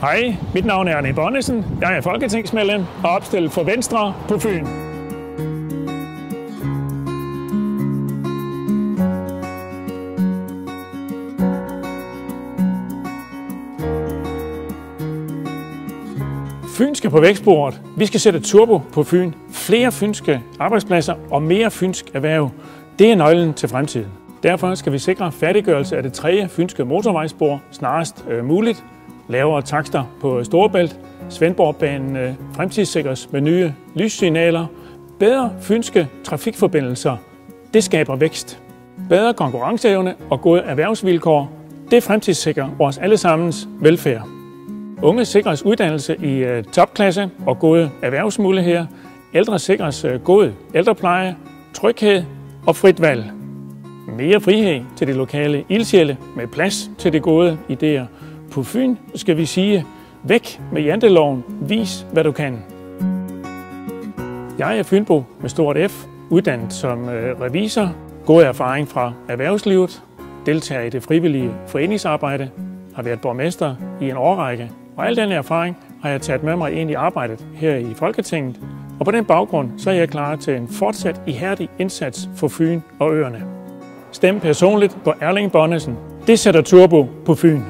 Hej, mit navn er Arne Bonnesen. Jeg er folketingsmedlem og opstillet for Venstre på Fyn. Fyn skal på vækstbordet. Vi skal sætte turbo på Fyn. Flere fynske arbejdspladser og mere fynsk erhverv. Det er nøglen til fremtiden. Derfor skal vi sikre færdiggørelse af det 3. fynske motorvejsspor snarest muligt. Lavere takster på Storebælt. Svendborgbanen fremtidssikres med nye lyssignaler. Bedre fynske trafikforbindelser. Det skaber vækst. Bedre konkurrenceevne og gode erhvervsvilkår. Det fremtidssikrer vores allesammens velfærd. Unge sikres uddannelse i topklasse og gode erhvervsmuligheder. Ældre sikres god ældrepleje, tryghed og frit valg. Mere frihed til de lokale ildsjæle med plads til de gode idéer. På Fyn skal vi sige, væk med janteloven, vis hvad du kan. Jeg er fynbo med stort F, uddannet som revisor, god erfaring fra erhvervslivet, deltager i det frivillige foreningsarbejde, har været borgmester i en årrække. Og al den erfaring har jeg taget med mig ind i arbejdet her i Folketinget. Og på den baggrund så er jeg klar til en fortsat ihærdig indsats for Fyn og øerne. Stem personligt på Erling Bonnesen. Det sætter turbo på Fyn.